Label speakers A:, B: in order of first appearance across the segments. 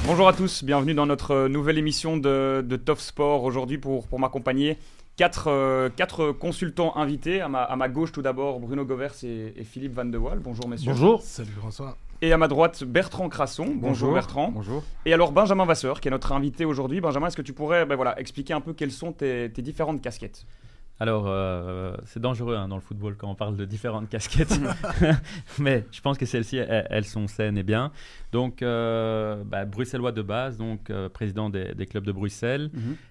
A: Bonjour à tous, bienvenue dans notre nouvelle émission de Top Sport. Aujourd'hui, pour m'accompagner, quatre consultants invités. À ma gauche, tout d'abord, Bruno Govers et Philippe Van de Waal. Bonjour, messieurs.
B: Bonjour.
C: Salut François.
A: Et à ma droite, Bertrand Crasson. Bonjour Bertrand.
B: Bonjour.
A: Et alors, Benjamin Vasseur, qui est notre invité aujourd'hui. Benjamin, est-ce que tu pourrais expliquer un peu quelles sont tes différentes casquettes ?
D: Alors, c'est dangereux dans le football quand on parle de différentes casquettes, mais je pense que celles-ci, elles sont saines et bien. Donc, bruxellois de base, donc président des clubs de Bruxelles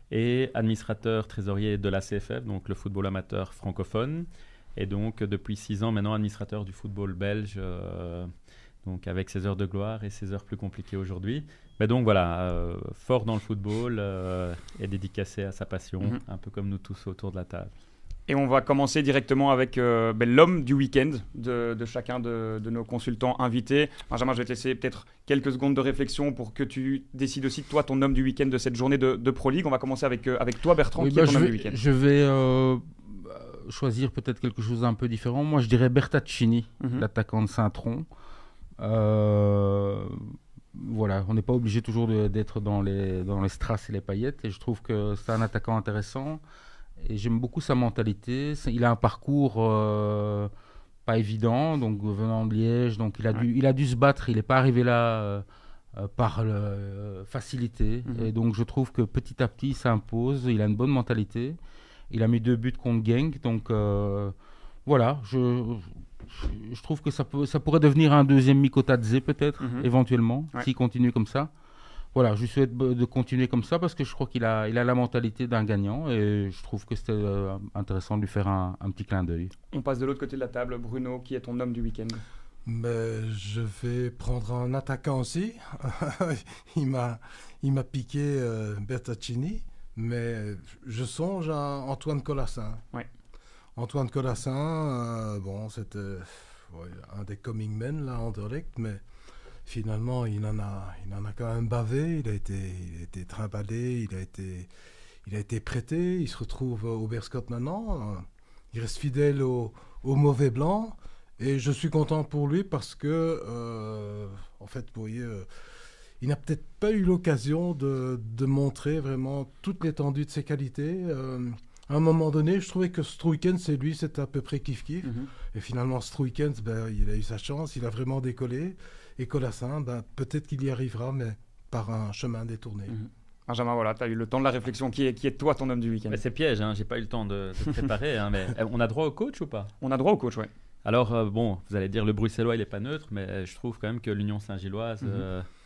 D: et administrateur trésorier de la CFF, donc le football amateur francophone. Et donc, depuis 6 ans maintenant, administrateur du football belge, donc avec ses heures de gloire et ses heures plus compliquées aujourd'hui. Mais donc voilà, fort dans le football et dédicacé à sa passion, un peu comme nous tous autour de la table. Et
A: on va commencer directement avec l'homme du week-end de chacun de nos consultants invités. Benjamin, je vais te laisser peut-être quelques secondes de réflexion pour que tu décides aussi, toi, ton homme du week-end de cette journée de Pro League. On va commencer avec toi, Bertrand, qui est ton homme du week-end.
B: Je vais choisir peut-être quelque chose d'un peu différent. Moi, je dirais Bertaccini, l'attaquant de Saint-Tron. Voilà, on n'est pas obligé toujours d'être dans les strass et les paillettes, et je trouve que c'est un attaquant intéressant et j'aime beaucoup sa mentalité. Il a un parcours pas évident, donc venant de Liège, donc il a dû se battre, il n'est pas arrivé là par facilité, et donc je trouve que petit à petit il s'impose, il a une bonne mentalité, il a mis 2 buts contre Genk, donc voilà, je trouve que ça pourrait devenir un deuxième Mikotadze peut-être, éventuellement, s'il continue comme ça. Voilà, je lui souhaite de continuer comme ça parce que je crois qu'il a la mentalité d'un gagnant et je trouve que c'était intéressant de lui faire un petit clin d'œil.
A: On passe de l'autre côté de la table. Bruno, qui est ton homme du week-end ?
C: Je vais prendre un attaquant aussi. il m'a piqué Bertaccini, mais je songe à Antoine Colassin.
A: Ouais.
C: Antoine Colassin, c'était un des coming men là, Anderlecht, mais finalement il en a quand même bavé. Il a été trimballé, il a été prêté. Il se retrouve au Berscott maintenant. Il reste fidèle au mauvais blanc, et je suis content pour lui parce que en fait, vous voyez, il n'a peut-être pas eu l'occasion de montrer vraiment toute l'étendue de ses qualités. À un moment donné, je trouvais que Struikens, c'était à peu près kiff-kiff. Et finalement, Struikens, il a eu sa chance, il a vraiment décollé. Et Colassin, peut-être qu'il y arrivera, mais par un chemin détourné.
A: Benjamin, voilà, tu as eu le temps de la réflexion. Qui est toi, ton homme du week-end ?
D: C'est piège, j'ai pas eu le temps de préparer. Mais on a droit au coach ou pas ?
A: On a droit au coach, ouais.
D: Alors, vous allez dire, le Bruxellois, il n'est pas neutre, mais je trouve quand même que l'Union Saint-Gilloise,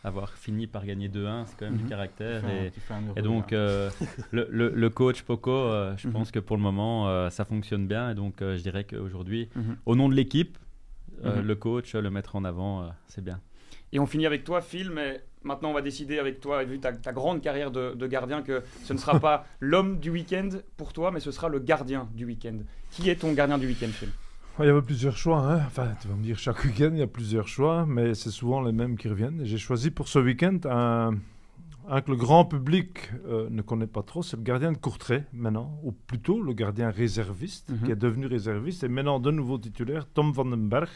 D: avoir fini par gagner 2-1, c'est quand même du caractère. Et donc, le coach Poco, je pense que pour le moment, ça fonctionne bien. Et donc, je dirais qu'aujourd'hui, au nom de l'équipe, le coach, le mettre en avant, c'est bien.
A: Et on finit avec toi, Phil, mais maintenant, on va décider avec toi, vu ta grande carrière de gardien, que ce ne sera pas l'homme du week-end pour toi, mais ce sera le gardien du week-end. Qui est ton gardien du week-end, Phil ?
E: Il y avait plusieurs choix, hein. Enfin, tu vas me dire, chaque week-end, il y a plusieurs choix, mais c'est souvent les mêmes qui reviennent. Et j'ai choisi pour ce week-end un que le grand public ne connaît pas trop, c'est le gardien de Courtrai, maintenant, ou plutôt le gardien réserviste, qui est devenu réserviste, et maintenant de nouveau titulaire, Tom van den Berg.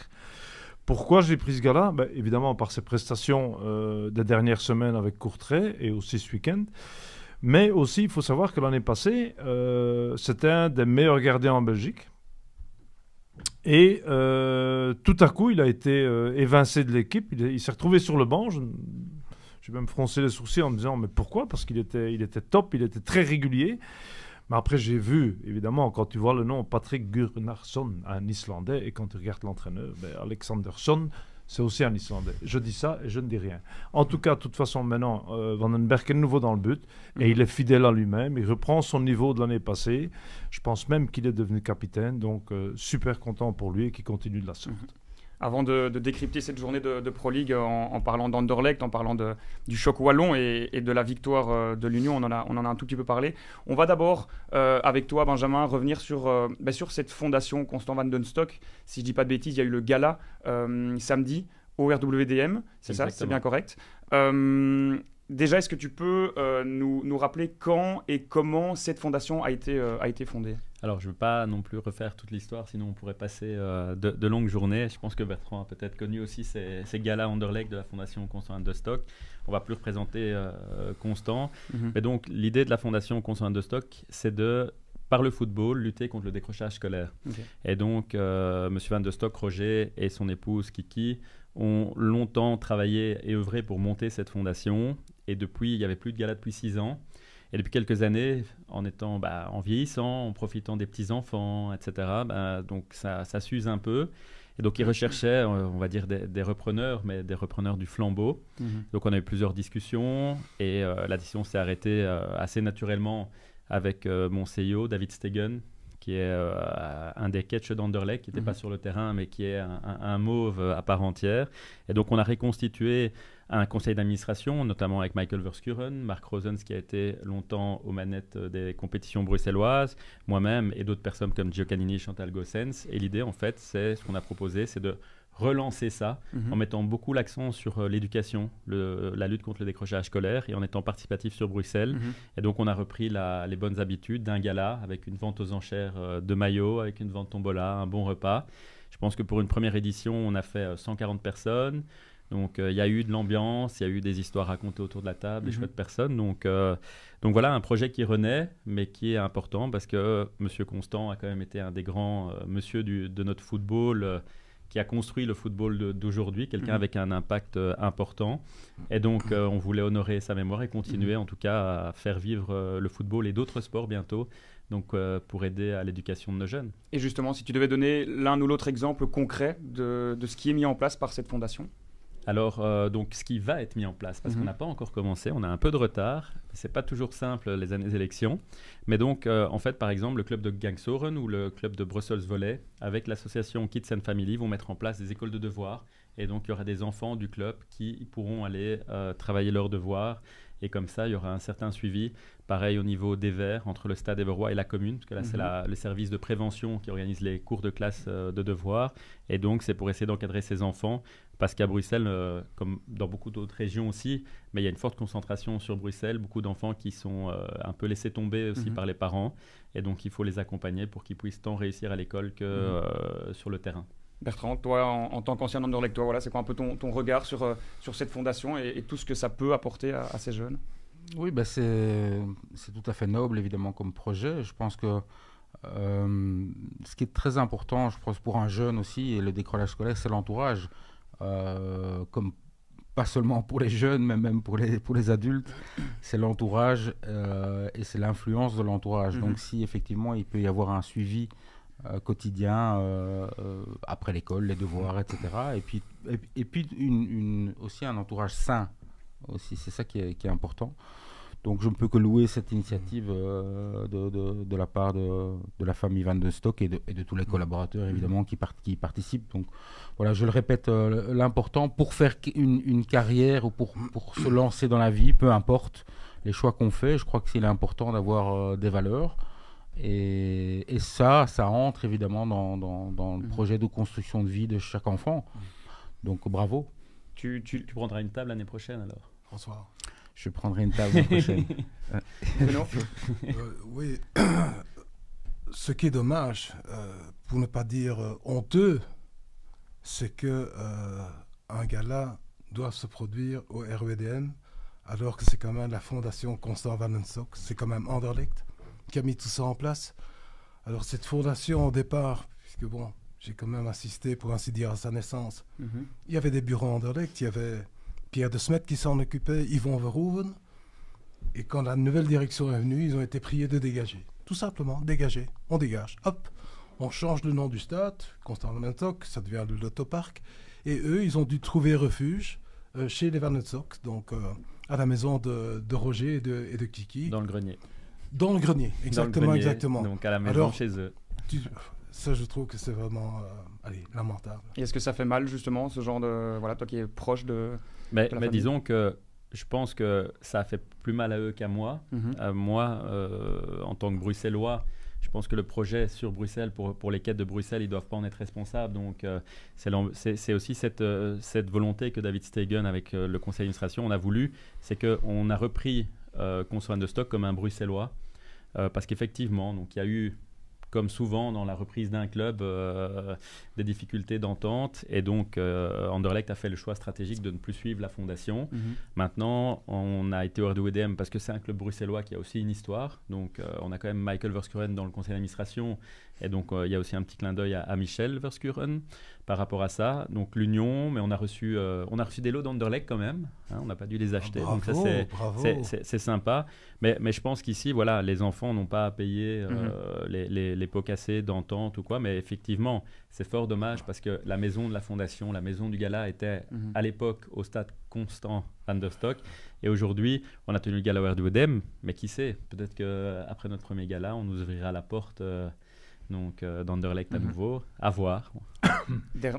E: Pourquoi j'ai pris ce gars-là ? Évidemment, par ses prestations des dernières semaines avec Courtrai, et aussi ce week-end. Mais aussi, il faut savoir que l'année passée, c'était un des meilleurs gardiens en Belgique. Et tout à coup, il a été évincé de l'équipe. Il s'est retrouvé sur le banc. J'ai même froncé les sourcils en me disant « Mais pourquoi ?» Parce qu'il était top, il était très régulier. Mais après, j'ai vu, évidemment, quand tu vois le nom Patrick Gurnarsson, un Islandais, et quand tu regardes l'entraîneur, Alexandersson, c'est aussi un Islandais. Je dis ça et je ne dis rien. En tout cas, de toute façon, maintenant, Van den Berg est de nouveau dans le but et il est fidèle à lui-même. Il reprend son niveau de l'année passée. Je pense même qu'il est devenu capitaine. Donc, super content pour lui et qu'il continue de la sorte.
A: Avant de décrypter cette journée de Pro League en parlant d'Anderlecht, en parlant du choc wallon et de la victoire de l'Union, on en a un tout petit peu parlé. On va d'abord, avec toi, Benjamin, revenir sur cette fondation Constant Van den Stock. Si je ne dis pas de bêtises, il y a eu le gala samedi au RWDM, c'est ça, c'est bien correct. déjà, est-ce que tu peux nous rappeler quand et comment cette fondation a été fondée?
D: Alors, je ne veux pas non plus refaire toute l'histoire, sinon on pourrait passer de longues journées. Je pense que Bertrand a peut-être connu aussi ces galas Anderlecht de la Fondation Constant de Stock. On ne va plus représenter Constant. Mais donc, l'idée de la Fondation Constant de Stock, c'est par le football, lutter contre le décrochage scolaire. Et donc, M. Van de Stock, Roger, et son épouse Kiki ont longtemps travaillé et œuvré pour monter cette fondation. Et depuis, il n'y avait plus de gala depuis 6 ans. Et depuis quelques années, en vieillissant, en profitant des petits-enfants, etc., donc ça s'use un peu. Et donc, ils recherchaient, on va dire, des repreneurs, mais des repreneurs du flambeau. Donc, on a eu plusieurs discussions et la discussion s'est arrêtée assez naturellement avec mon CEO, David Stegen, qui est un des catchs d'Anderlecht, qui n'était pas sur le terrain, mais qui est un mauve à part entière. Et donc, on a reconstitué un conseil d'administration, notamment avec Michael Verskuren, Mark Rosens, qui a été longtemps aux manettes des compétitions bruxelloises, moi-même et d'autres personnes comme Gio Canini, Chantal Gossens. Et l'idée, en fait, c'est ce qu'on a proposé, c'est de relancer ça en mettant beaucoup l'accent sur l'éducation, la lutte contre le décrochage scolaire et en étant participatif sur Bruxelles. Et donc, on a repris les bonnes habitudes d'un gala avec une vente aux enchères de maillots, avec une vente tombola, un bon repas. Je pense que pour une première édition, on a fait 140 personnes. Donc, il y a eu de l'ambiance, il y a eu des histoires racontées autour de la table, des chouettes personnes. Donc voilà, un projet qui renaît, mais qui est important parce que M. Constant a quand même été un des grands monsieur de notre football qui a construit le football d'aujourd'hui, quelqu'un avec un impact important. Et donc, on voulait honorer sa mémoire et continuer en tout cas à faire vivre le football et d'autres sports bientôt. Donc, pour aider à l'éducation de nos jeunes.
A: Et justement, si tu devais donner l'un ou l'autre exemple concret de ce qui est mis en place par cette fondation?
D: Alors, donc, ce qui va être mis en place, parce qu'on n'a pas encore commencé, on a un peu de retard. Ce n'est pas toujours simple, les années d'élection. Mais donc, en fait, par exemple, le club de Gangsoren ou le club de Brussels Volley, avec l'association Kids and Family, vont mettre en place des écoles de devoirs. Et donc, il y aura des enfants du club qui pourront aller travailler leurs devoirs. Et comme ça, il y aura un certain suivi. Pareil au niveau des Verts, entre le Stade Évreux et la commune, parce que là, c'est le service de prévention qui organise les cours de classe de devoirs. Et donc, c'est pour essayer d'encadrer ces enfants. Parce qu'à Bruxelles, comme dans beaucoup d'autres régions aussi, mais il y a une forte concentration sur Bruxelles, beaucoup d'enfants qui sont un peu laissés tomber aussi par les parents. Et donc, il faut les accompagner pour qu'ils puissent tant réussir à l'école que sur le terrain.
A: Bertrand, toi, en tant qu'ancien Anderlecht, voilà, c'est quoi un peu ton regard sur cette fondation et tout ce que ça peut apporter à ces jeunes?
B: Oui, c'est tout à fait noble, évidemment, comme projet. Je pense que ce qui est très important, je pense, pour un jeune aussi, et le décrochage scolaire, c'est l'entourage. Comme pas seulement pour les jeunes, mais même pour les adultes, c'est l'entourage et c'est l'influence de l'entourage. Donc, si effectivement, il peut y avoir un suivi quotidien après l'école, les devoirs, etc. Et puis aussi un entourage sain. Aussi, c'est ça qui est important. Donc, je ne peux que louer cette initiative de la part de la famille Van de Stock et de tous les collaborateurs, évidemment, qui participent. Donc, voilà, je le répète, l'important pour faire une carrière ou pour se lancer dans la vie, peu importe les choix qu'on fait, je crois que c'est important d'avoir des valeurs. Et ça entre évidemment dans le projet de construction de vie de chaque enfant. Donc, bravo.
D: Tu prendras une table l'année prochaine, alors?
C: Bonsoir.
B: Je prendrai une table l'année prochaine.
C: Oui. Ce qui est dommage, pour ne pas dire honteux, c'est que un gala doit se produire au RWDM, alors que c'est quand même la fondation Constant Van den Stock, c'est quand même Anderlecht qui a mis tout ça en place. Alors cette fondation, au départ, puisque bon, j'ai quand même assisté, pour ainsi dire, à sa naissance, il y avait des bureaux Anderlecht, il y avait Pierre de Smet qui s'en occupait, Yvon Verhoeven. Et quand la nouvelle direction est venue, ils ont été priés de dégager. Tout simplement, dégager. On dégage. Hop, on change le nom du stade, Constant Van den Stock, ça devient le Lottopark. Et eux, ils ont dû trouver refuge chez les Van den Stock, donc à la maison de Roger et de Kiki.
D: Dans le grenier.
C: Dans le grenier, exactement, exactement.
D: Donc à la maison. Alors, chez eux.
C: Ça, je trouve que c'est vraiment lamentable.
A: Et est-ce que ça fait mal, justement, ce genre de... Voilà, toi qui es proche de...
D: Mais disons que je pense que ça a fait plus mal à eux qu'à moi. Moi, en tant que Bruxellois, Je pense que le projet sur Bruxelles, pour les quêtes de Bruxelles, ils ne doivent pas en être responsables. Donc, c'est aussi cette volonté que David Stegen, avec le conseil d'administration, on a voulu, c'est qu'on a repris Conso van der Stok comme un Bruxellois. Parce qu'effectivement, donc, il y a eu, comme souvent dans la reprise d'un club, des difficultés d'entente. Et donc, Anderlecht a fait le choix stratégique de ne plus suivre la fondation. Maintenant, on a été au RWDM parce que c'est un club bruxellois qui a aussi une histoire. Donc, on a quand même Michael Verskuren dans le conseil d'administration. Et donc, il y a aussi un petit clin d'œil à Michel Verskuren par rapport à ça. Donc, l'Union, mais on a reçu des lots d'Anderlecht quand même. Hein, on n'a pas dû les acheter.
C: Bravo,
D: donc, ça, c'est sympa. Mais je pense qu'ici, voilà, les enfants n'ont pas à payer les pots cassés d'entente ou quoi. Mais effectivement, c'est fort dommage parce que la maison de la fondation, la maison du gala était à l'époque au stade Constant van der Stok. Et aujourd'hui, on a tenu le gala au RWDM. Mais qui sait, peut-être qu'après notre premier gala, on nous ouvrira la porte d'Anderlecht à nouveau. À voir.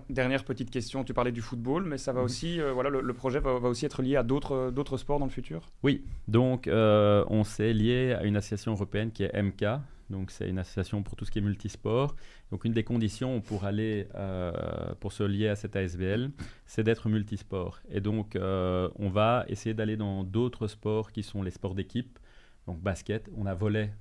A: Dernière petite question, tu parlais du football, mais ça va aussi, le projet va aussi être lié à d'autres sports dans le futur?
D: Oui, donc on s'est lié à une association européenne qui est MK. Donc, c'est une association pour tout ce qui est multisport. Donc, une des conditions pour se lier à cette ASBL, c'est d'être multisport. Et donc, on va essayer d'aller dans d'autres sports qui sont les sports d'équipe. Donc, basket, on a volley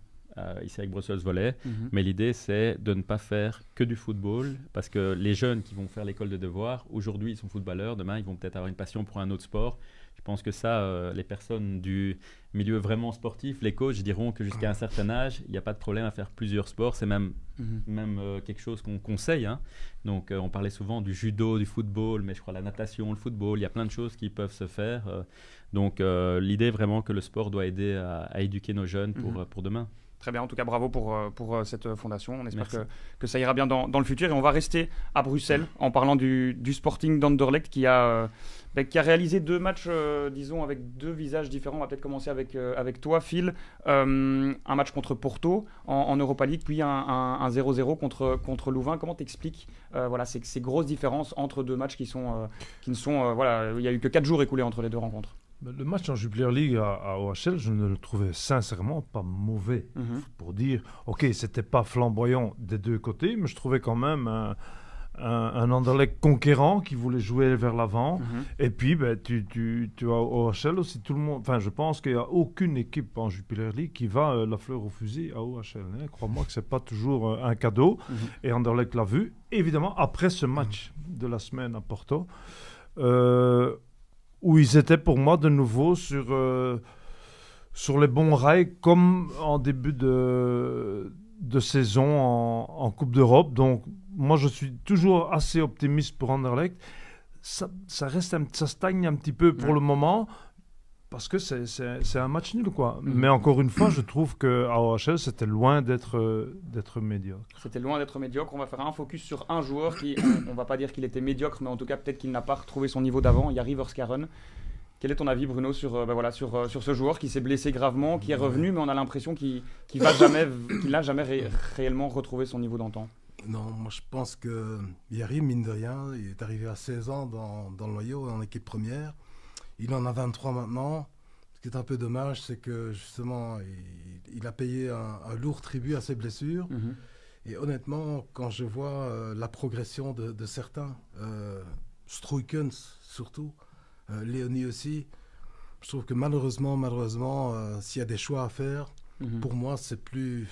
D: ici avec Brussels Volley. Mais l'idée, c'est de ne pas faire que du football parce que les jeunes qui vont faire l'école de devoirs, aujourd'hui, ils sont footballeurs. Demain, ils vont peut-être avoir une passion pour un autre sport. Je pense que ça, les personnes du milieu vraiment sportif, les coachs diront que jusqu'à un certain âge, il n'y a pas de problème à faire plusieurs sports. C'est même quelque chose qu'on conseille. Hein. Donc, on parlait souvent du judo, du football, mais je crois la natation, le football, il y a plein de choses qui peuvent se faire. Donc, l'idée est vraiment que le sport doit aider à éduquer nos jeunes pour demain.
A: Très bien, en tout cas bravo pour cette fondation. On espère que ça ira bien dans le futur. Et on va rester à Bruxelles en parlant du Sporting d'Anderlecht qui a réalisé 2 matchs, disons, avec 2 visages différents. On va peut-être commencer avec toi, Phil. Un match contre Porto en Europa League, puis un 0-0 contre Louvain. Comment t'expliques ces grosses différences entre 2 matchs qui ne sont... il n'y a eu que 4 jours écoulés entre les 2 rencontres?
E: Le match en Jupiler League à OHL, je ne le trouvais sincèrement pas mauvais. Pour dire, ok, c'était pas flamboyant des 2 côtés, mais je trouvais quand même un Anderlecht conquérant qui voulait jouer vers l'avant. Et puis, tu as OHL aussi, tout le monde. Enfin, je pense qu'il n'y a aucune équipe en Jupiler League qui va la fleur au fusil à OHL. Hein. Crois-moi que c'est pas toujours un cadeau. Et Anderlecht l'a vu. Évidemment, après ce match de la semaine à Porto, où ils étaient pour moi de nouveau sur les bons rails, comme en début de saison en Coupe d'Europe. Donc, moi, je suis toujours assez optimiste pour Anderlecht. Ça stagne un petit peu pour le moment, parce que c'est un match nul, quoi. Mais encore une fois, je trouve qu'à OHL, c'était loin d'être médiocre.
A: C'était loin d'être médiocre. On va faire un focus sur un joueur qui, on ne va pas dire qu'il était médiocre, mais en tout cas, peut-être qu'il n'a pas retrouvé son niveau d'avant. Il y a Verskaren. Quel est ton avis, Bruno, sur ce joueur qui s'est blessé gravement, qui est revenu, mais on a l'impression qu'il n'a jamais réellement retrouvé son niveau d'antan?
C: Non, moi je pense que Yari, mine de rien, il est arrivé à 16 ans dans le noyau, en équipe première. Il en a 23 maintenant. Ce qui est un peu dommage, c'est que justement, il a payé un lourd tribut à ses blessures. Et honnêtement, quand je vois la progression de certains, Struikens surtout, Léonie aussi, je trouve que malheureusement, s'il y a des choix à faire, pour moi, c'est plus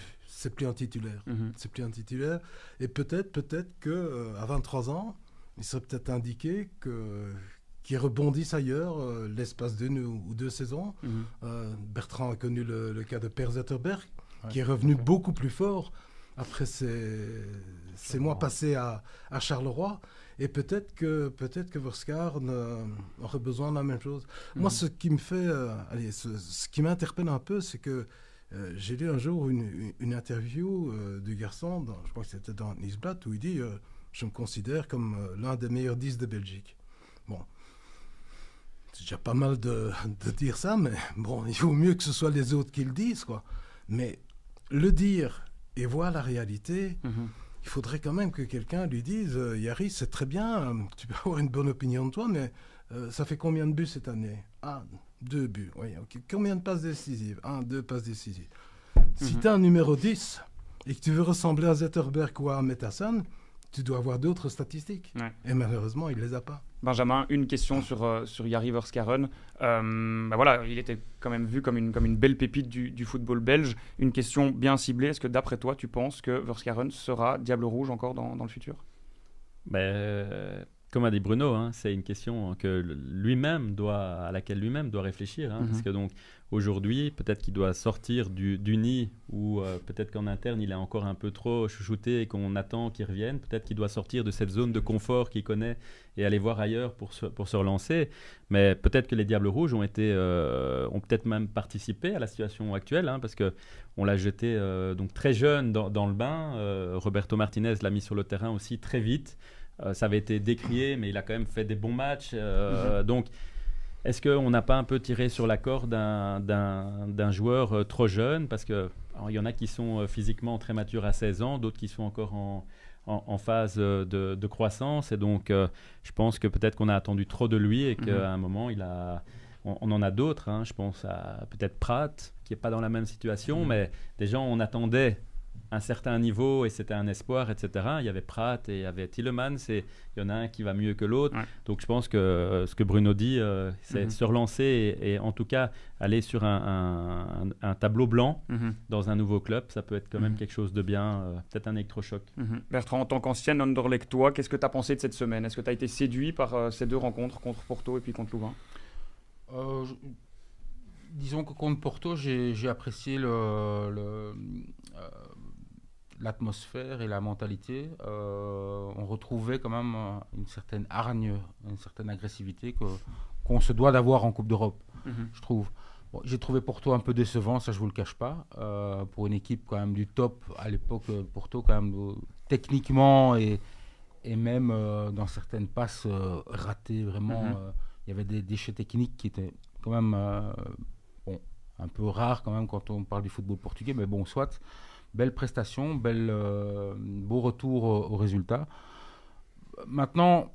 C: un titulaire. C'est plus un titulaire. Et peut-être que à 23 ans, il serait peut-être indiqué qu'il rebondisse ailleurs l'espace d'une ou 2 saisons. Bertrand a connu le cas de Per Zetterberg, qui est revenu beaucoup plus fort après ces mois passés à Charleroi. Et peut-être que Verskaren aurait besoin de la même chose. Moi, ce qui me fait, ce qui m'interpelle un peu, c'est que j'ai lu un jour une interview du garçon, je crois que c'était dans Nieuwsblad, où il dit je me considère comme l'un des meilleurs 10 de Belgique. Bon, c'est déjà pas mal de dire ça, mais bon, il vaut mieux que ce soit les autres qui le disent, quoi. Mais le dire et voir la réalité, il faudrait quand même que quelqu'un lui dise Yari, c'est très bien, tu peux avoir une bonne opinion de toi, mais ça fait combien de buts cette année? 2 buts, oui, ok. Combien de passes décisives? 2 passes décisives. Si tu es un numéro 10, et que tu veux ressembler à Zetterberg ou à Metasson, tu dois avoir d'autres statistiques.
A: Ouais.
C: Et malheureusement, il ne les a pas.
A: Benjamin, une question sur Jari Verskaren. Voilà, il était quand même vu comme une belle pépite du football belge. Une question bien ciblée. Est-ce que d'après toi, tu penses que Verskaren sera Diable Rouge encore dans le futur?
D: Comme a dit Bruno, hein, c'est une question à laquelle lui-même doit réfléchir. Hein, parce que donc aujourd'hui, peut-être qu'il doit sortir du nid ou peut-être qu'en interne, il est encore un peu trop chouchouté et qu'on attend qu'il revienne. Peut-être qu'il doit sortir de cette zone de confort qu'il connaît et aller voir ailleurs pour se relancer. Mais peut-être que les Diables Rouges ont peut-être même participé à la situation actuelle, hein, parce qu'on l'a jeté donc très jeune dans le bain. Roberto Martinez l'a mis sur le terrain aussi très vite. Ça avait été décrié, mais il a quand même fait des bons matchs. Donc, est-ce qu'on n'a pas un peu tiré sur la corde d'un joueur trop jeune? Parce qu'il y en a qui sont physiquement très matures à 16 ans, d'autres qui sont encore en phase de croissance. Et donc, je pense que peut-être qu'on a attendu trop de lui et qu'à un moment, on en a d'autres. Hein. Je pense à peut-être Pratt, qui n'est pas dans la même situation, mais déjà, on attendait un certain niveau et c'était un espoir, etc. Il y avait Pratt et il y avait Tielemans et il y en a un qui va mieux que l'autre. Ouais. Donc je pense que ce que Bruno dit, c'est se relancer et en tout cas aller sur un tableau blanc dans un nouveau club. Ça peut être quand même quelque chose de bien, peut-être un électrochoc.
A: Bertrand, en tant qu'ancien Anderlechtois, qu'est-ce que tu as pensé de cette semaine? Est-ce que tu as été séduit par ces deux rencontres contre Porto et puis contre Louvain?
B: Disons que contre Porto, j'ai apprécié l'atmosphère et la mentalité. On retrouvait quand même une certaine hargne, une certaine agressivité qu'on se doit d'avoir en Coupe d'Europe, je trouve. Bon, j'ai trouvé Porto un peu décevant, ça je vous le cache pas, pour une équipe quand même du top à l'époque. Porto quand même techniquement et même dans certaines passes ratées, vraiment, il y avait des déchets techniques qui étaient quand même un peu rares quand même quand on parle du football portugais, mais bon, soit. Belle prestation, beau retour au résultat. Maintenant,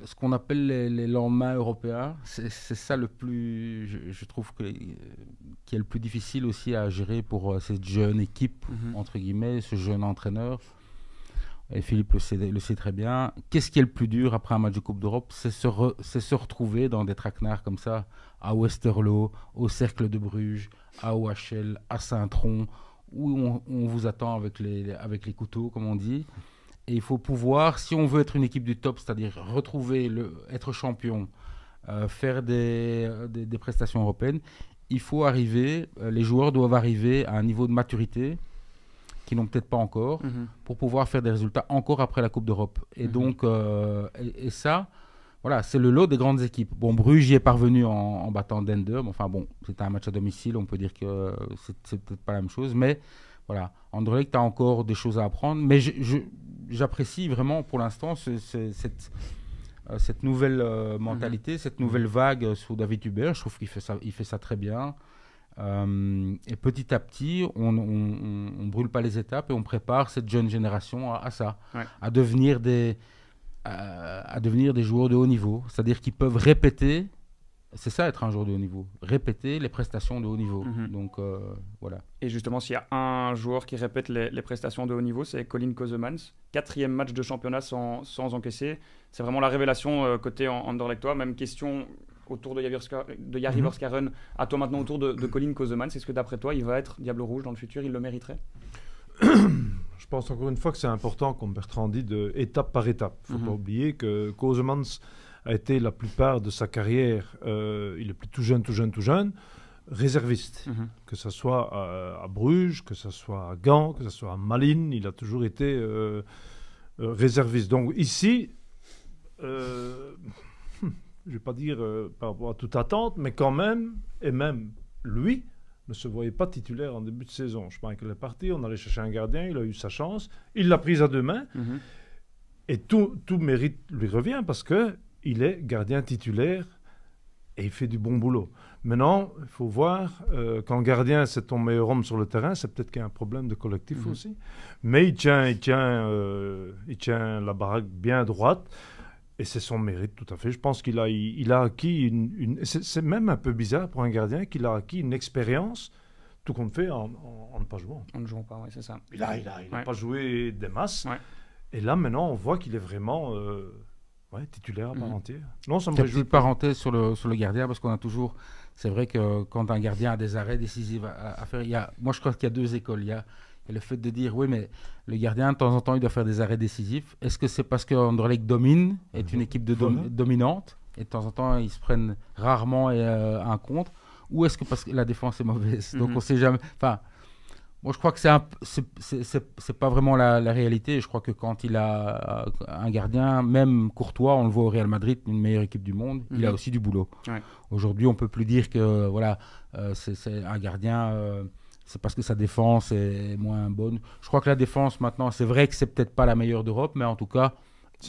B: ce qu'on appelle les lendemains européens, c'est ça le plus, je trouve, qui est le plus difficile aussi à gérer pour cette jeune équipe, entre guillemets, ce jeune entraîneur. Et Philippe le sait très bien. Qu'est-ce qui est le plus dur après un match de Coupe d'Europe? C'est se retrouver dans des traquenards comme ça, à Westerlo, au Cercle de Bruges, à OHL, à Saint-Tron, où on vous attend avec les couteaux, comme on dit. Et il faut pouvoir, si on veut être une équipe du top, c'est-à-dire être champion, faire des prestations européennes, il faut arriver, les joueurs doivent arriver à un niveau de maturité qu'ils n'ont peut-être pas encore, pour pouvoir faire des résultats encore après la Coupe d'Europe. Et donc, et ça, voilà, c'est le lot des grandes équipes. Bon, Bruges y est parvenu en battant Dender. Enfin bon, c'était un match à domicile, on peut dire que c'est peut-être pas la même chose. Mais voilà, Anderlecht, tu as encore des choses à apprendre. Mais j'apprécie vraiment pour l'instant cette nouvelle mentalité, cette nouvelle vague sous David Hubert. Je trouve qu'il fait ça très bien. Et petit à petit, on brûle pas les étapes et on prépare cette jeune génération à ça, à devenir des joueurs de haut niveau. C'est-à-dire qu'ils peuvent répéter, c'est ça être un joueur de haut niveau, répéter les prestations de haut niveau. Donc voilà.
A: Et justement, s'il y a un joueur qui répète les prestations de haut niveau, c'est Colin Kosemans. 4e match de championnat sans encaisser. C'est vraiment la révélation côté Anderlechtois. Même question autour de Jari Verskaren, à toi maintenant autour de Colin Kosemans. Est-ce que d'après toi, il va être Diable Rouge dans le futur? Il le mériterait?
E: Je pense encore une fois que c'est important, comme Bertrand dit, étape par étape. Il ne faut pas oublier que Kosemans a été la plupart de sa carrière, il est plus tout jeune, réserviste. Que ce soit à Bruges, que ce soit à Gand, que ce soit à Malines, il a toujours été réserviste. Donc ici, je ne vais pas dire par rapport à toute attente, mais quand même, et même lui, ne se voyait pas titulaire en début de saison. Je pense qu'il est parti, on allait chercher un gardien, il a eu sa chance, il l'a prise à deux mains, et tout mérite lui revient parce qu'il est gardien titulaire et il fait du bon boulot. Maintenant, il faut voir, quand gardien c'est ton meilleur homme sur le terrain, c'est peut-être qu'il y a un problème de collectif aussi, mais il tient la baraque bien droite. Et c'est son mérite, tout à fait. Je pense qu'il a acquis c'est même un peu bizarre pour un gardien qu'il a acquis une expérience tout compte fait en ne pas jouant.
A: On ne joue pas, oui, c'est ça.
E: Il n'a
A: Ouais.
E: pas joué des masses.
A: Ouais.
E: Et là, maintenant, on voit qu'il est vraiment titulaire à part entière. Non, ça me
B: Petite
E: réjouit.
B: parenthèse sur le gardien, parce qu'on a toujours... C'est vrai que quand un gardien a des arrêts décisifs à faire, moi je crois qu'il y a deux écoles. Il y a le fait de dire, oui, mais le gardien, de temps en temps, il doit faire des arrêts décisifs. Est-ce que c'est parce que Anderlecht domine, est une équipe dominante, et de temps en temps, ils se prennent rarement un contre, ou est-ce que parce que la défense est mauvaise? Donc on ne sait jamais... Enfin, moi je crois que c'est pas vraiment la réalité. Je crois que quand il a un gardien, même Courtois, on le voit au Real Madrid, une meilleure équipe du monde, il a aussi du boulot.
A: Ouais.
B: Aujourd'hui, on ne peut plus dire que voilà, c'est un gardien, c'est parce que sa défense est moins bonne. Je crois que la défense maintenant, c'est vrai que c'est peut-être pas la meilleure d'Europe, mais en tout cas,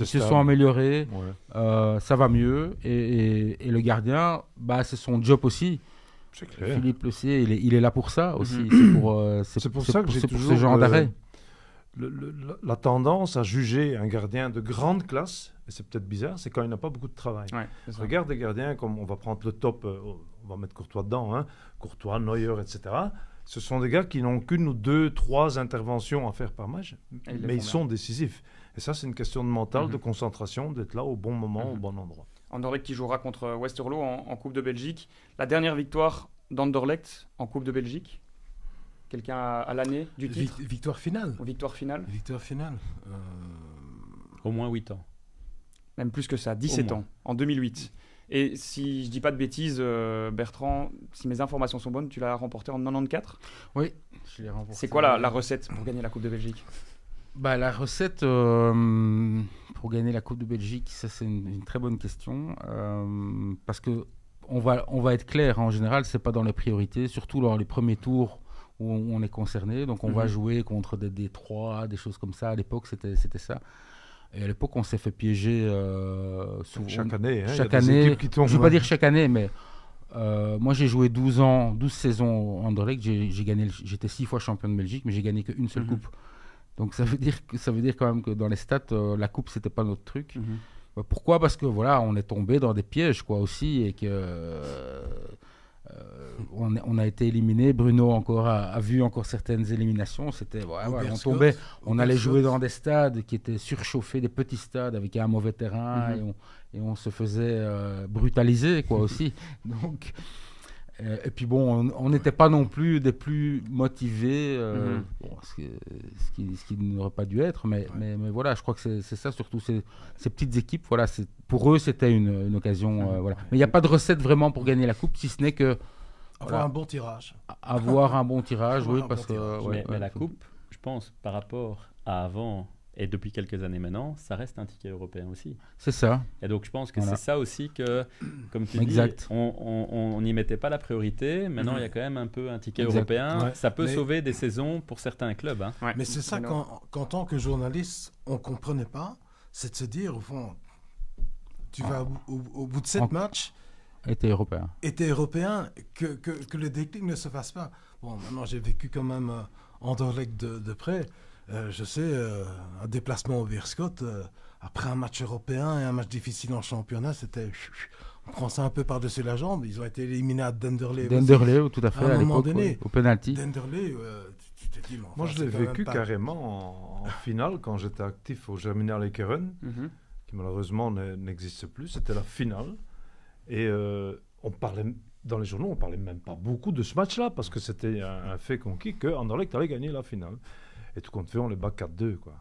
B: ils se sont améliorés, ça va mieux. Et le gardien, c'est son job aussi.
E: C'est clair.
B: Philippe le sait, il est là pour ça aussi.
E: C'est pour ça que j'ai toujours
B: ce genre d'arrêt.
E: La tendance à juger un gardien de grande classe, et c'est peut-être bizarre, c'est quand il n'a pas beaucoup de travail.
A: Ouais, c'est ça.
E: Regarde des gardiens comme, on va prendre le top, on va mettre Courtois dedans, hein, Courtois, Neuer, etc. Ce sont des gars qui n'ont qu'une ou deux, trois interventions à faire par match, mais ils sont décisifs. Et ça, c'est une question de mental, de concentration, d'être là au bon moment, au bon endroit.
A: Anderlecht qui jouera contre Westerlo en Coupe de Belgique. La dernière victoire d'Anderlecht en Coupe de Belgique. Quelqu'un à l'année du titre?
C: Victoire finale.
A: Victoire finale?
C: Victoire finale.
D: Au moins 8 ans.
A: Même plus que ça, 17 ans, en 2008. Et si je dis pas de bêtises, Bertrand, si mes informations sont bonnes, tu l'as remporté en 94?
B: Oui, je l'ai remporté.
A: C'est quoi la recette pour gagner la Coupe de Belgique?
B: La recette pour gagner la Coupe de Belgique, ça c'est une très bonne question. Parce que on va être clair, en général, c'est pas dans les priorités, surtout dans les premiers tours où on est concerné. Donc on va jouer contre des D3, des choses comme ça. À l'époque, c'était ça. Et à l'époque, on s'est fait piéger souvent.
E: Chaque année. Hein,
B: chaque
E: y a des
B: année.
E: équipes qui tombent.
B: Je ne veux pas dire chaque année, mais moi j'ai joué 12 saisons en Anderlecht. J'étais 6 fois champion de Belgique, mais j'ai gagné qu'une seule coupe. Donc ça veut dire quand même que dans les stats, la coupe, c'était pas notre truc. Pourquoi? Parce que voilà, on est tombé dans des pièges quoi aussi, et que on a été éliminé. Bruno encore a vu encore certaines éliminations. C'était on tombait, on allait jouer dans des stades qui étaient surchauffés, des petits stades avec un mauvais terrain, et on se faisait brutaliser quoi aussi. Donc et puis bon, on n'était pas non plus des plus motivés, ce qui n'aurait pas dû être, mais voilà, je crois que c'est ça surtout, ces petites équipes, voilà, pour eux c'était une occasion, voilà. Mais il n'y a pas de recette vraiment pour gagner la coupe, si ce n'est que
C: avoir un bon tirage.
B: Avoir un bon tirage, oui, parce que...
D: Mais la coupe, je pense, par rapport à avant... Et depuis quelques années maintenant, ça reste un ticket européen aussi.
B: C'est ça.
D: Et donc, je pense que c'est ça aussi que, comme tu dis, on n'y mettait pas la priorité. Maintenant, il y a quand même un peu un ticket européen. Ouais. Ça peut sauver des saisons pour certains clubs. Hein.
C: Ouais. Mais c'est ça qu'en tant que journaliste, on ne comprenait pas. C'est de se dire, au fond, tu vas au bout de 7 matchs...
B: Était européen.
C: Que le déclic ne se fasse pas. Bon, maintenant, j'ai vécu quand même Anderlecht de près. Je sais, un déplacement au Beerschot, après un match européen et un match difficile en championnat, c'était... On prend ça un peu par-dessus la jambe. Ils ont été éliminés à Denderleeuw.
B: Denderleeuw, tout à fait,
C: à l'époque,
B: au penalty.
C: Denderleeuw, tu te dis...
E: Moi, je l'ai vécu carrément en finale, quand j'étais actif au Germinal Ekeren, qui malheureusement n'existe plus. C'était la finale. Et on parlait... Dans les journaux, on ne parlait même pas beaucoup de ce match-là, parce que c'était un fait conquis que Anderlecht allait gagner la finale. Et tout compte fait, on les bat 4-2, quoi.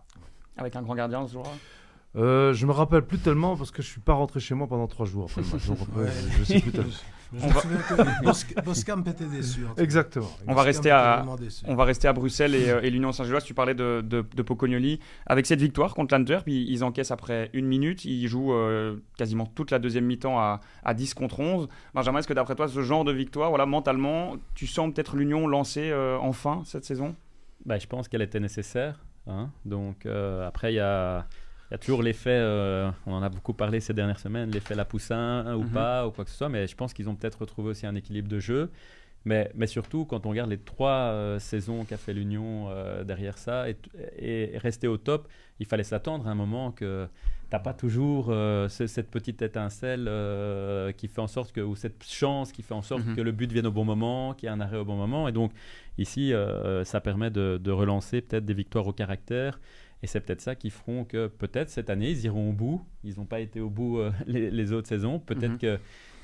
A: Avec un grand gardien ce jour-là?
E: Je me rappelle plus tellement parce que je suis pas rentré chez moi pendant 3 jours après le match. Donc, je sais plus tellement.
C: Je me souviens que Boskamp était déçu.
E: Exactement.
A: On va rester à Bruxelles et l'Union Saint-Gilloise. Tu parlais de Pocognoli. Avec cette victoire contre l'Antwerp, ils encaissent après 1 minute. Ils jouent quasiment toute la deuxième mi-temps à 10 contre 11. Benjamin, est-ce que d'après toi, ce genre de victoire, voilà, mentalement, tu sens peut-être l'Union lancer enfin cette saison?
D: Je pense qu'elle était nécessaire. Hein. Donc après, il y a toujours l'effet, on en a beaucoup parlé ces dernières semaines, l'effet Lapoussin ou pas, ou quoi que ce soit, mais je pense qu'ils ont peut-être retrouvé aussi un équilibre de jeu. Mais surtout, quand on regarde les 3 saisons qu'a fait l'Union derrière ça et rester au top, il fallait s'attendre à un moment que tu n'as pas toujours cette petite étincelle qui fait en sorte que, ou cette chance qui fait en sorte que le but vienne au bon moment, qu'il y ait un arrêt au bon moment. Et donc, ici, ça permet de relancer peut-être des victoires au caractère. Et c'est peut-être ça qui feront que peut-être cette année, ils iront au bout. Ils n'ont pas été au bout les autres saisons. Peut-être que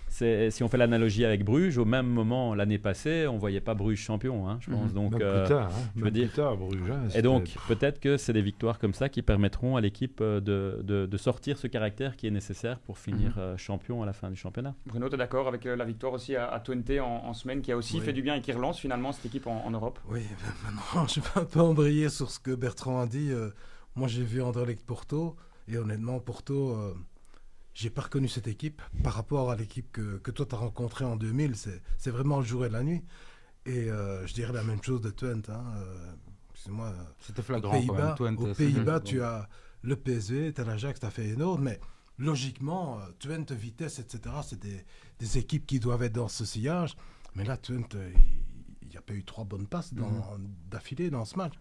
D: si on fait l'analogie avec Bruges, au même moment l'année passée, on ne voyait pas Bruges champion, hein, je pense. Donc,
E: même plus tard,
D: je veux dire,
E: plus tard, Bruges. Hein,
D: et donc, peut-être que c'est des victoires comme ça qui permettront à l'équipe de sortir ce caractère qui est nécessaire pour finir champion à la fin du championnat.
A: Bruno, tu es d'accord avec la victoire aussi à Twente en semaine, qui a aussi fait du bien et qui relance finalement cette équipe en Europe?
C: Oui, maintenant, je vais un peu embrayer sur ce que Bertrand a dit. Moi, j'ai vu Anderlecht Porto, et honnêtement, Porto... j'ai pas reconnu cette équipe par rapport à l'équipe que toi tu as rencontrée en 2000. C'est vraiment le jour et la nuit. Et je dirais la même chose de Twente. Excuse-moi.
B: C'était flagrant quand même.
C: Aux Pays-Bas, tu as le PSV, tu as l'Ajax, tu as Feyenoord. Mais logiquement, Twente, Vitesse, etc., c'est des équipes qui doivent être dans ce sillage. Mais là, Twente, il n'y a pas eu 3 bonnes passes d'affilée dans ce match.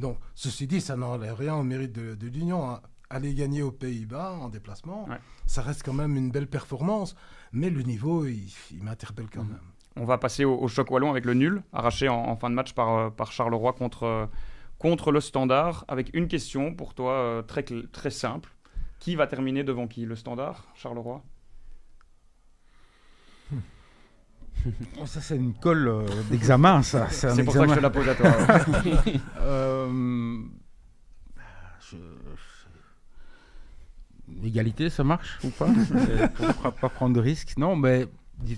C: Donc, ceci dit, ça n'enlève rien au mérite de l'Union. Aller gagner aux Pays-Bas en déplacement, ça reste quand même une belle performance, mais le niveau, il m'interpelle quand même.
A: On va passer au choc wallon avec le nul, arraché en fin de match par Charleroi contre le Standard, avec une question pour toi très simple. Qui va terminer devant qui? Le Standard, Charleroi?
B: Ça, c'est une colle d'examen, ça.
A: C'est pour ça que je te la pose à toi.
B: Égalité, ça marche ou pas? Pour pas prendre de risques? Non, mais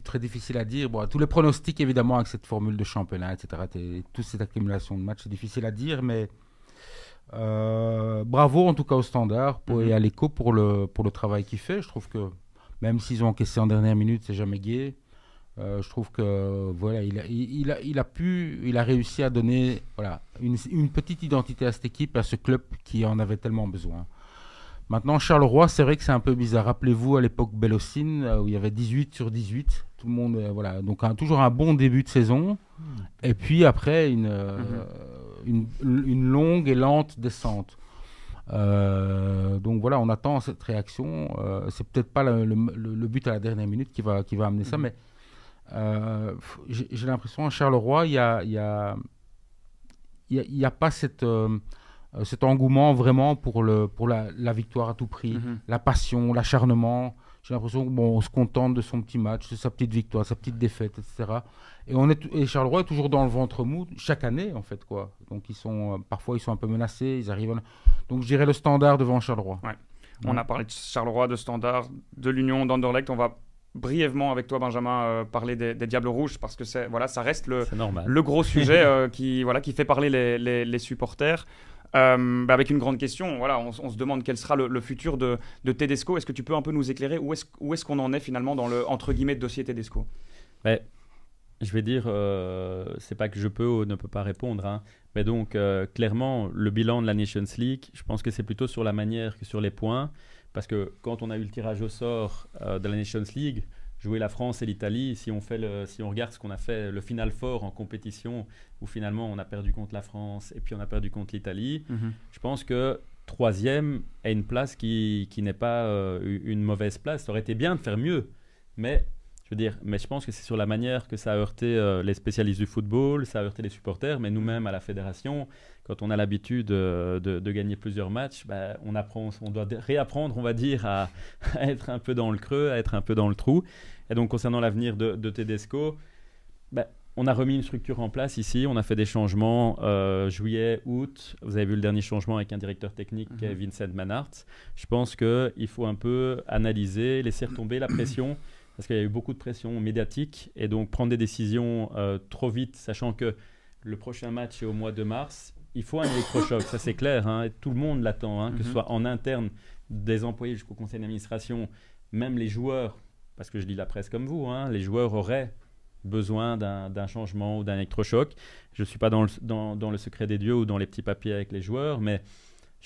B: très difficile à dire. Bon, tous les pronostics, évidemment, avec cette formule de championnat, etc., toute cette accumulation de matchs, c'est difficile à dire, mais bravo en tout cas au Standard et à l'Eco pour le travail qu'il fait. Je trouve que même s'ils ont encaissé en dernière minute, c'est jamais gai. Je trouve que voilà, il a réussi à donner une petite identité à cette équipe, à ce club qui en avait tellement besoin. Maintenant, Charleroi, c'est vrai que c'est un peu bizarre. Rappelez-vous à l'époque Bellocine, où il y avait 18 sur 18. Tout le monde, voilà. Donc, toujours un bon début de saison. Et puis après, une longue et lente descente. Donc voilà, on attend cette réaction. C'est peut-être pas le but à la dernière minute qui va amener ça, mais j'ai l'impression à Charleroi, il y a pas cet engouement vraiment pour la victoire à tout prix, la passion, l'acharnement. J'ai l'impression qu'on se contente de son petit match, de sa petite victoire, sa petite défaite, etc. Et Charleroi est toujours dans le ventre mou chaque année, en fait, quoi. Donc parfois ils sont un peu menacés, ils arrivent. Donc je dirais le Standard devant Charleroi.
A: Ouais. On a parlé de Charleroi, de Standard, de l'Union, d'Anderlecht. On va brièvement avec toi, Benjamin, parler des Diables Rouges, parce que ça reste le gros sujet qui fait parler les supporters. Avec une grande question, on se demande quel sera le futur de Tedesco. Est-ce que tu peux un peu nous éclairer où est-ce qu'on en est finalement dans le entre guillemets dossier Tedesco?
D: Je vais dire, c'est pas que je peux ou ne peux pas répondre, hein, mais donc clairement le bilan de la Nations League, je pense que c'est plutôt sur la manière que sur les points, parce que quand on a eu le tirage au sort de la Nations League, jouer la France et l'Italie, si on regarde ce qu'on a fait, le Final Four en compétition, où finalement on a perdu contre la France et puis on a perdu contre l'Italie, je pense que troisième est une place qui n'est pas une mauvaise place. Ça aurait été bien de faire mieux, mais je pense que c'est sur la manière que ça a heurté les spécialistes du football, ça a heurté les supporters, mais nous-mêmes à la fédération, quand on a l'habitude de gagner plusieurs matchs, on doit réapprendre, on va dire, à être un peu dans le creux, à être un peu dans le trou. Et donc concernant l'avenir de Tedesco, on a remis une structure en place ici, on a fait des changements juillet, août. Vous avez vu le dernier changement avec un directeur technique qui est Vincent Manhart. Je pense qu'il faut un peu analyser, laisser retomber la pression, parce qu'il y a eu beaucoup de pression médiatique, et donc prendre des décisions trop vite, sachant que le prochain match est au mois de mars. Il faut un électrochoc, ça c'est clair, hein, et tout le monde l'attend, que ce soit en interne, des employés jusqu'au conseil d'administration, même les joueurs, parce que je lis la presse comme vous, les joueurs auraient besoin d'un changement ou d'un électrochoc. Je ne suis pas dans le secret des dieux ou dans les petits papiers avec les joueurs, mais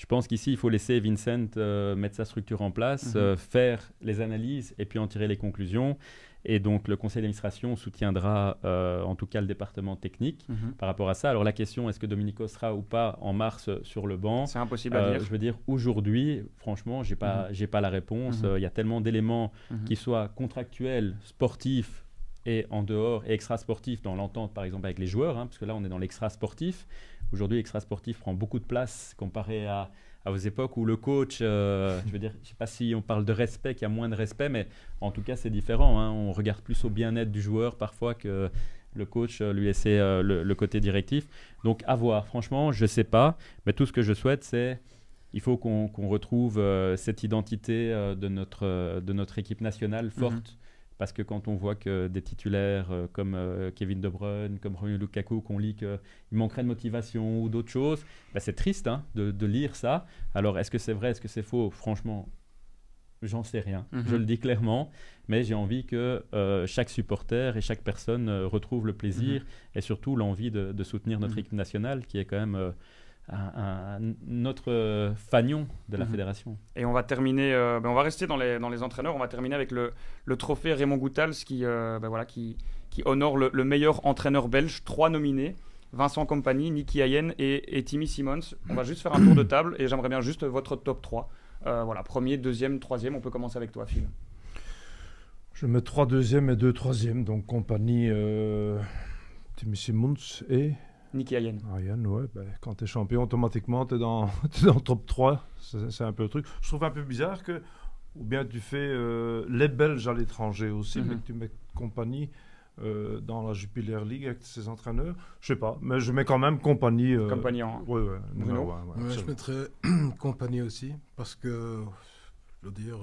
D: Je pense qu'ici, il faut laisser Vincent mettre sa structure en place, faire les analyses et puis en tirer les conclusions. Et donc, le conseil d'administration soutiendra en tout cas le département technique par rapport à ça. Alors, la question, est-ce que Domenico sera ou pas en mars sur le banc?
A: C'est impossible à dire.
D: Je veux dire, aujourd'hui, franchement, j'ai pas la réponse. Il y a tellement d'éléments qui soient contractuels, sportifs et en dehors, et extra-sportifs dans l'entente, par exemple, avec les joueurs, parce que là, on est dans l'extra-sportif. Aujourd'hui, l'extra-sportif prend beaucoup de place comparé à aux époques où le coach, je veux dire, je ne sais pas si on parle de respect, qu'il y a moins de respect, mais en tout cas, c'est différent. On regarde plus au bien-être du joueur parfois que le coach lui laisser le côté directif. Donc, à voir. Franchement, je ne sais pas, mais tout ce que je souhaite, c'est il faut qu'on retrouve cette identité de notre équipe nationale forte. Parce que quand on voit que des titulaires comme Kevin De Bruyne, comme Romelu Lukaku, qu'on lit qu'il manquerait de motivation ou d'autres choses, c'est triste de lire ça. Alors, est-ce que c'est vrai, est-ce que c'est faux? Franchement, j'en sais rien. Je le dis clairement. Mais j'ai envie que chaque supporter et chaque personne retrouve le plaisir et surtout l'envie de soutenir notre équipe nationale qui est quand même... notre fanion de la fédération.
A: Et on va terminer, on va rester dans les entraîneurs, on va terminer avec le trophée Raymond Goethals qui honore le meilleur entraîneur belge, 3 nominés, Vincent Kompany, Nicky Hayem et Timmy Simons. On va juste faire un tour de table et j'aimerais bien juste votre top 3. Premier, deuxième, troisième, on peut commencer avec toi, Phil.
E: Je mets 3 deuxièmes et 2 troisièmes, donc Kompany, Timmy Simons et...
A: Nicky Hayem.
E: Ouais, quand tu es champion, automatiquement, tu es dans le top 3. C'est un peu le truc. Je trouve un peu bizarre que, ou bien tu fais les Belges à l'étranger aussi, mais que tu mets Kompany dans la Jupiler League avec ses entraîneurs. Je sais pas, mais je mets quand même Kompany.
A: Kompany en...
E: Ouais,
A: Bruno.
C: Je mettrais Kompany aussi, parce que, je veux dire,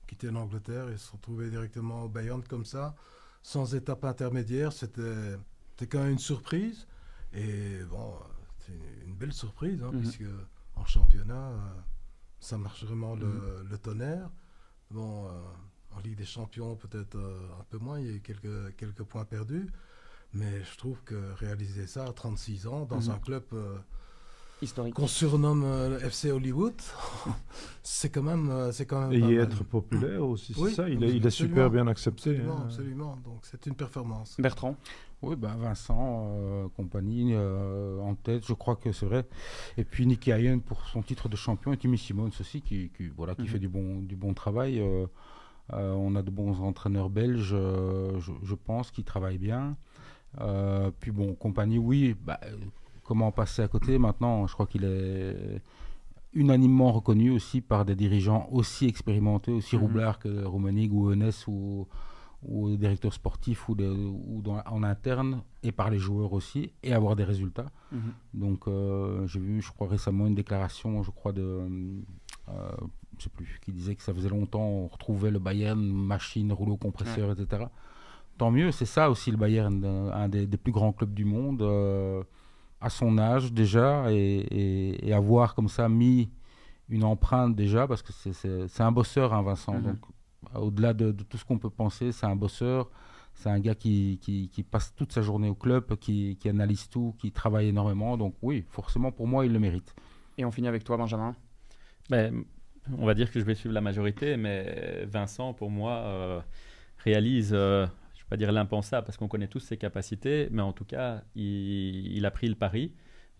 C: quitter l'Angleterre et se retrouver directement au Bayern comme ça, sans étape intermédiaire, c'était quand même une surprise. Et bon, c'est une belle surprise, puisque en championnat, ça marche vraiment le tonnerre. Bon, en Ligue des Champions, peut-être un peu moins, il y a eu quelques points perdus. Mais je trouve que réaliser ça à 36 ans, dans un club
A: historique
C: qu'on surnomme FC Hollywood, c'est quand même
E: et
C: pas mal.
E: être populaire aussi,
C: Oui,
E: c'est ça. Il est super bien accepté.
C: Absolument. Donc c'est une performance.
A: Bertrand.
B: Oui, Vincent, Kompany en tête, je crois que c'est vrai. Et puis Nicky Hayem pour son titre de champion et Timmy Simons aussi qui fait du bon travail. On a de bons entraîneurs belges, je pense, qui travaillent bien. Puis bon, Kompany, oui, comment passer à côté maintenant? Je crois qu'il est unanimement reconnu aussi par des dirigeants aussi expérimentés, aussi roublards que Rummenigge ou Eunès ou directeurs sportifs en interne, et par les joueurs aussi, et avoir des résultats. Donc j'ai vu, je crois récemment, une déclaration, je sais plus, qui disait que ça faisait longtemps on retrouvait le Bayern, machine, rouleau compresseur, etc. Tant mieux, c'est ça aussi le Bayern, un des plus grands clubs du monde, à son âge déjà, et avoir comme ça mis une empreinte déjà, parce que c'est un bosseur, Vincent, donc au-delà de tout ce qu'on peut penser, c'est un bosseur, c'est un gars qui passe toute sa journée au club, qui analyse tout, qui travaille énormément. Donc oui, forcément, pour moi, il le mérite.
A: Et on finit avec toi, Benjamin.
D: On va dire que je vais suivre la majorité, mais Vincent, pour moi, réalise, je ne vais pas dire l'impensable, parce qu'on connaît tous ses capacités, mais en tout cas, il a pris le pari.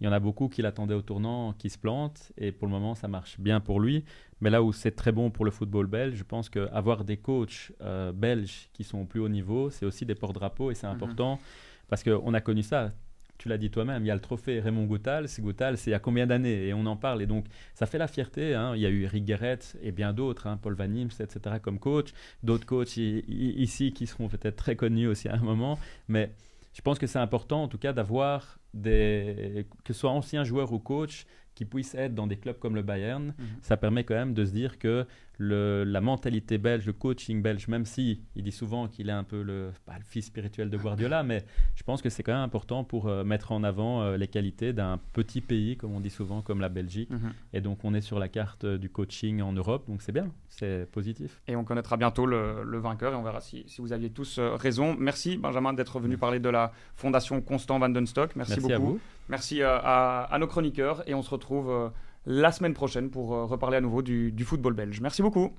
D: Il y en a beaucoup qui l'attendaient au tournant, qui se plantent, et pour le moment, ça marche bien pour lui. Mais là où c'est très bon pour le football belge, je pense qu'avoir des coachs belges qui sont au plus haut niveau, c'est aussi des porte-drapeaux, et c'est important, parce qu'on a connu ça. Tu l'as dit toi-même, il y a le trophée Raymond Goethals. Goethals, c'est il y a combien d'années? Et on en parle, et donc ça fait la fierté. Il y a eu Eric Guéret et bien d'autres, Paul Van Imst, etc. comme coach. D'autres coachs ici qui seront peut-être très connus aussi à un moment. Mais je pense que c'est important, en tout cas, d'avoir que ce soit anciens joueurs ou coachs qui puissent être dans des clubs comme le Bayern. Ça permet quand même de se dire que la mentalité belge, le coaching belge, même si il dit souvent qu'il est un peu le fils spirituel de Guardiola, mais je pense que c'est quand même important pour mettre en avant les qualités d'un petit pays, comme on dit souvent, comme la Belgique. Et donc on est sur la carte du coaching en Europe, donc c'est bien, c'est positif.
A: Et on connaîtra bientôt le vainqueur et on verra si vous aviez tous raison. Merci Benjamin d'être venu parler de la Fondation Constant Van den Stock. Merci beaucoup.
D: À vous.
A: Merci à nos chroniqueurs et on se retrouve retrouve la semaine prochaine pour reparler à nouveau du football belge. Merci beaucoup.